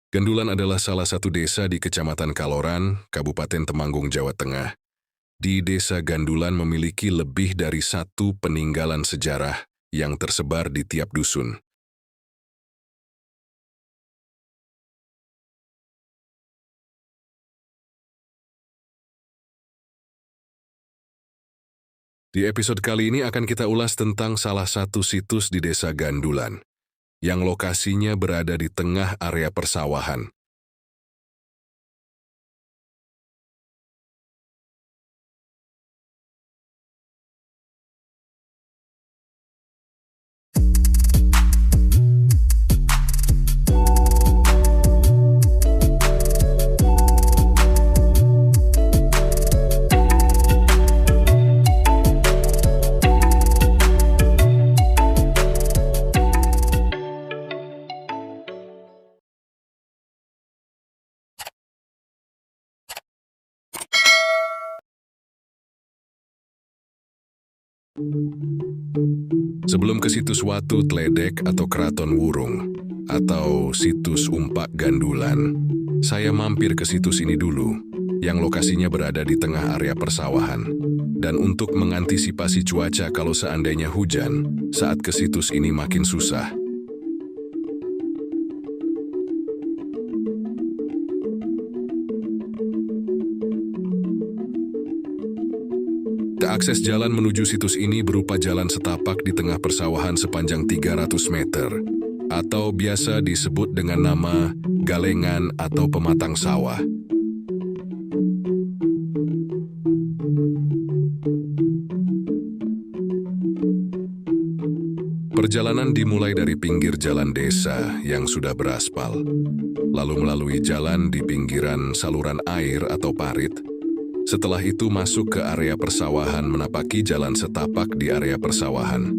Gandulan adalah salah satu desa di Kecamatan Kaloran, Kabupaten Temanggung, Jawa Tengah. Di Desa Gandulan memiliki lebih dari satu peninggalan sejarah yang tersebar di tiap dusun. Di episode kali ini akan kita ulas tentang salah satu situs di Desa Gandulan, yang lokasinya berada di tengah area persawahan. Sebelum ke situs Watu Tledek atau Keraton Wurung, atau situs Umpak Gandulan, saya mampir ke situs ini dulu, yang lokasinya berada di tengah area persawahan. Dan untuk mengantisipasi cuaca kalau seandainya hujan, saat ke situs ini makin susah. Akses jalan menuju situs ini berupa jalan setapak di tengah persawahan sepanjang 300 meter, atau biasa disebut dengan nama galengan atau pematang sawah. Perjalanan dimulai dari pinggir jalan desa yang sudah beraspal, lalu melalui jalan di pinggiran saluran air atau parit. Setelah itu masuk ke area persawahan menapaki jalan setapak di area persawahan.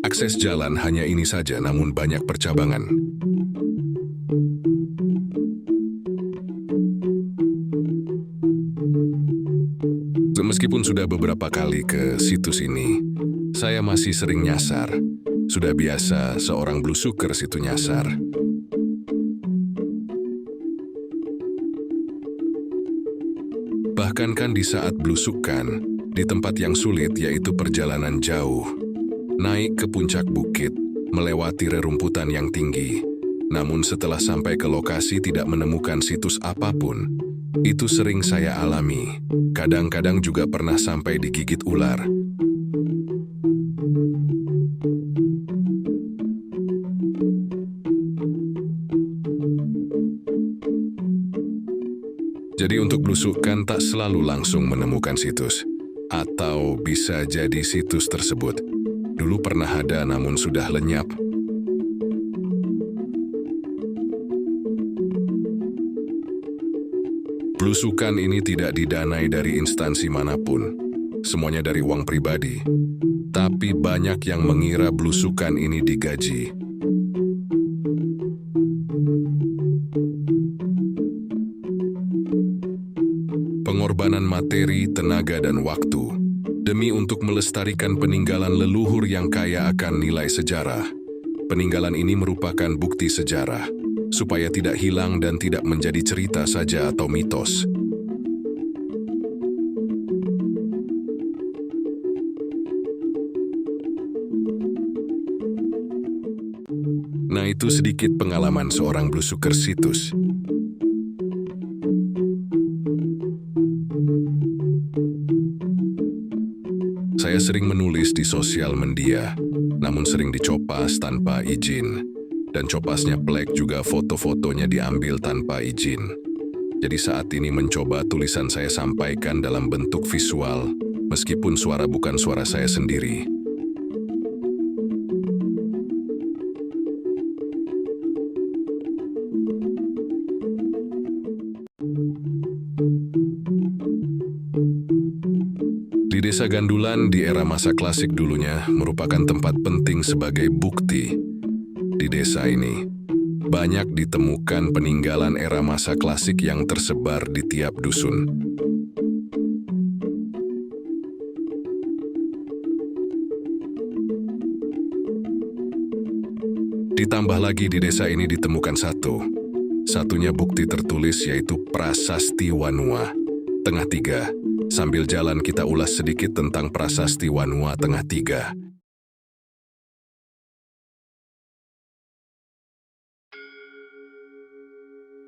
Akses jalan hanya ini saja namun banyak percabangan. Meskipun sudah beberapa kali ke situs ini, saya masih sering nyasar. Sudah biasa seorang blusuker situ nyasar. Bahkan kan di saat blusukan, di tempat yang sulit yaitu perjalanan jauh, naik ke puncak bukit, melewati rerumputan yang tinggi. Namun setelah sampai ke lokasi tidak menemukan situs apapun. Itu sering saya alami. Kadang-kadang juga pernah sampai digigit ular. Jadi untuk blusukan tak selalu langsung menemukan situs. Atau bisa jadi situs tersebut dulu pernah ada namun sudah lenyap. Blusukan ini tidak didanai dari instansi manapun. Semuanya dari uang pribadi. Tapi banyak yang mengira blusukan ini digaji. Pengorbanan materi, tenaga, dan waktu demi untuk melestarikan peninggalan leluhur yang kaya akan nilai sejarah. Peninggalan ini merupakan bukti sejarah, supaya tidak hilang dan tidak menjadi cerita saja atau mitos. Nah, itu sedikit pengalaman seorang blusuker situs. Saya sering menulis di sosial media, namun sering dicopas tanpa izin. Dan copasnya plek juga foto-fotonya diambil tanpa izin. Jadi saat ini mencoba tulisan saya sampaikan dalam bentuk visual, meskipun suara bukan suara saya sendiri. Di Desa Gandulan di era masa klasik dulunya merupakan tempat penting sebagai bukti. Di desa ini, banyak ditemukan peninggalan era masa klasik yang tersebar di tiap dusun. Ditambah lagi di desa ini ditemukan satunya bukti tertulis yaitu Prasasti Wanua Tengah Tiga. Sambil jalan kita ulas sedikit tentang Prasasti Wanua Tengah Tiga.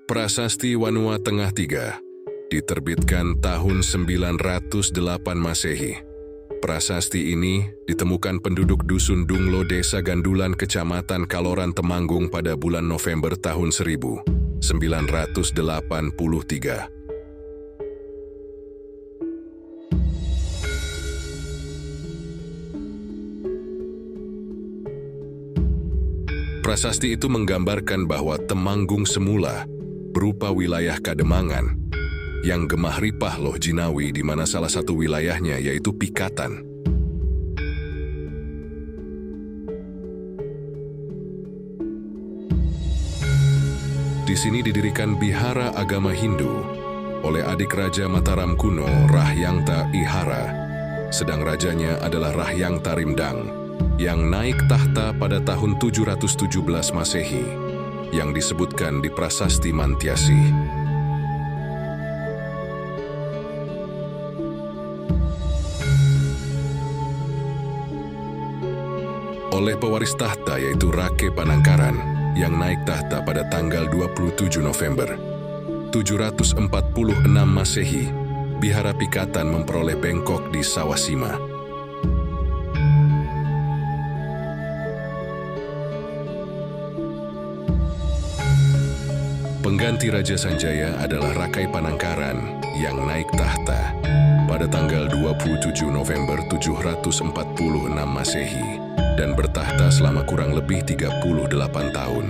Prasasti Wanua Tengah Tiga diterbitkan tahun 908 Masehi. Prasasti ini ditemukan penduduk Dusun Dunglo Desa Gandulan Kecamatan Kaloran Temanggung pada bulan November tahun 1983. Prasasti itu menggambarkan bahwa Temanggung semula berupa wilayah Kademangan yang gemah ripah loh jinawi, di mana salah satu wilayahnya yaitu Pikatan. Di sini didirikan Bihara Agama Hindu oleh adik Raja Mataram kuno Rahyangta Ihara, sedang rajanya adalah Rahyangta Rimdang yang naik tahta pada tahun 717 Masehi yang disebutkan di Prasasti Mantyasi. Oleh pewaris tahta yaitu Rake Panangkaran yang naik tahta pada tanggal 27 November 746 Masehi, Bihara Pikatan memperoleh bengkok di Sawasima. Pengganti Raja Sanjaya adalah Rakai Panangkaran yang naik tahta pada tanggal 27 November 746 Masehi dan bertahta selama kurang lebih 38 tahun.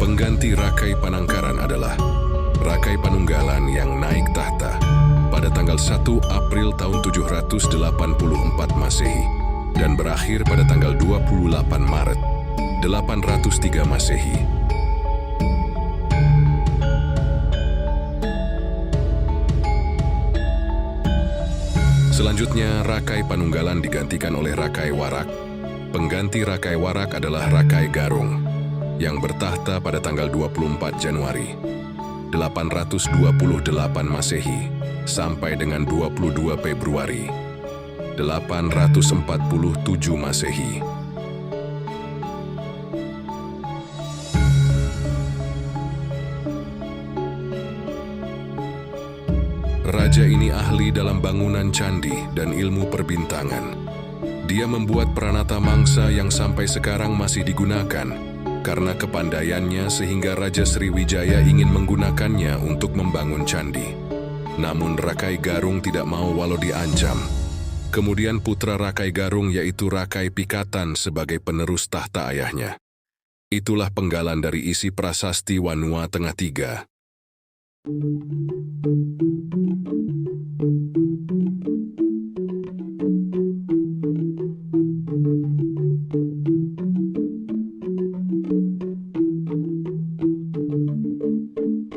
Pengganti Rakai Panangkaran adalah Rakai Panunggalan yang naik tahta pada tanggal 1 April tahun 784 Masehi dan berakhir pada tanggal 28 Maret 803 Masehi. Selanjutnya, Rakai Panunggalan digantikan oleh Rakai Warak. Pengganti Rakai Warak adalah Rakai Garung yang bertahta pada tanggal 24 Januari 828 Masehi sampai dengan 22 Februari 847 Masehi. Raja ini ahli dalam bangunan candi dan ilmu perbintangan. Dia membuat Pranata Mangsa yang sampai sekarang masih digunakan karena kepandaiannya, sehingga Raja Sriwijaya ingin menggunakannya untuk membangun candi. Namun Rakai Garung tidak mau walau diancam. Kemudian putra Rakai Garung yaitu Rakai Pikatan sebagai penerus tahta ayahnya. Itulah penggalan dari isi Prasasti Wanua Tengah Tiga.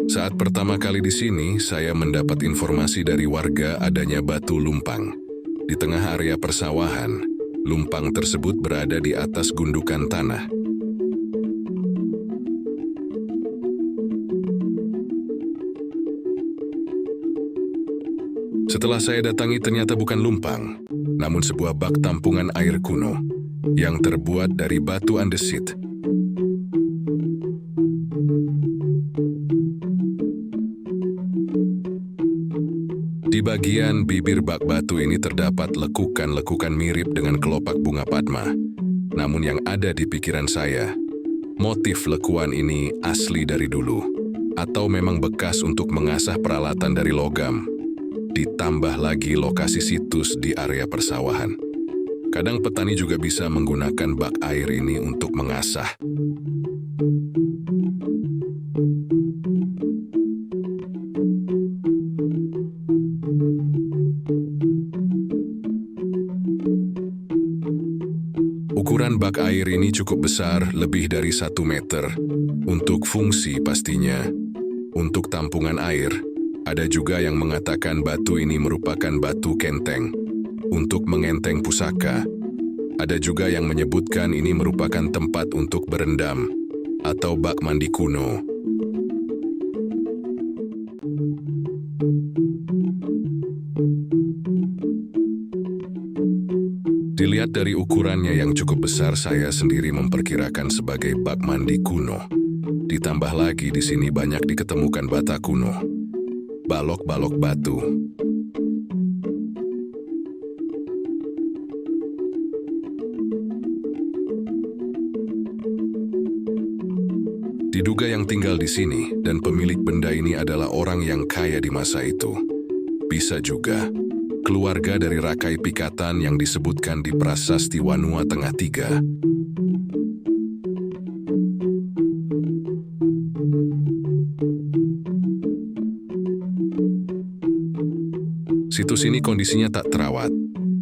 Saat pertama kali di sini, saya mendapat informasi dari warga adanya batu lumpang. Di tengah area persawahan, lumpang tersebut berada di atas gundukan tanah. Setelah saya datangi, ternyata bukan lumpang, namun sebuah bak tampungan air kuno yang terbuat dari batu andesit. Di bagian bibir bak batu ini terdapat lekukan-lekukan mirip dengan kelopak bunga padma. Namun yang ada di pikiran saya, motif lekuan ini asli dari dulu, atau memang bekas untuk mengasah peralatan dari logam. Ditambah lagi lokasi situs di area persawahan. Kadang petani juga bisa menggunakan bak air ini untuk mengasah. Ukuran bak air ini cukup besar, lebih dari 1 meter. Untuk fungsi pastinya, untuk tampungan air, Ada juga yang mengatakan batu ini merupakan batu kenteng untuk mengenteng pusaka. Ada juga yang menyebutkan ini merupakan tempat untuk berendam atau bak mandi kuno. Dilihat dari ukurannya yang cukup besar, saya sendiri memperkirakan sebagai bak mandi kuno. Ditambah lagi di sini banyak diketemukan bata kuno, balok-balok batu. Diduga yang tinggal di sini dan pemilik benda ini adalah orang yang kaya di masa itu. Bisa juga keluarga dari Rakai Pikatan yang disebutkan di Prasasti Wanua Tengah 3. Situs ini kondisinya tak terawat.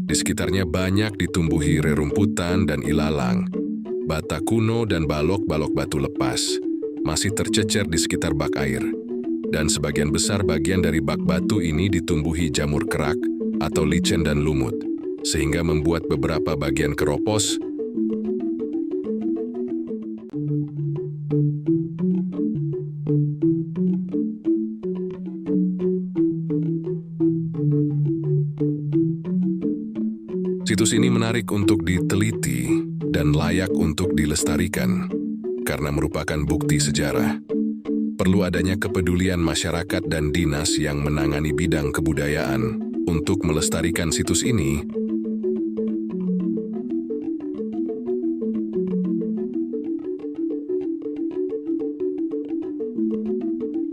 Di sekitarnya banyak ditumbuhi rerumputan dan ilalang. Bata kuno dan balok-balok batu lepas masih tercecer di sekitar bak air. Dan sebagian besar bagian dari bak batu ini ditumbuhi jamur kerak atau licin dan lumut, sehingga membuat beberapa bagian keropos. Situs ini menarik untuk diteliti dan layak untuk dilestarikan karena merupakan bukti sejarah. Perlu adanya kepedulian masyarakat dan dinas yang menangani bidang kebudayaan untuk melestarikan situs ini.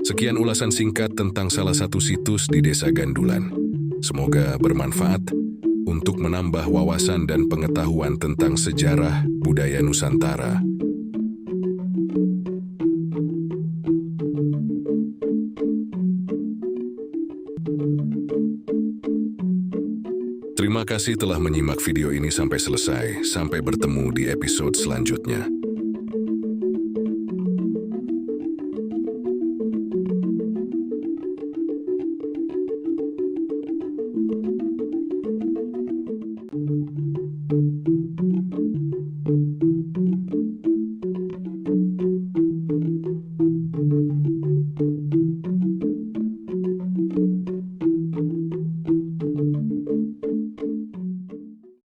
Sekian ulasan singkat tentang salah satu situs di Desa Gandulan. Semoga bermanfaat untuk menambah wawasan dan pengetahuan tentang sejarah budaya Nusantara. Terima kasih telah menyimak video ini sampai selesai. Sampai bertemu di episode selanjutnya.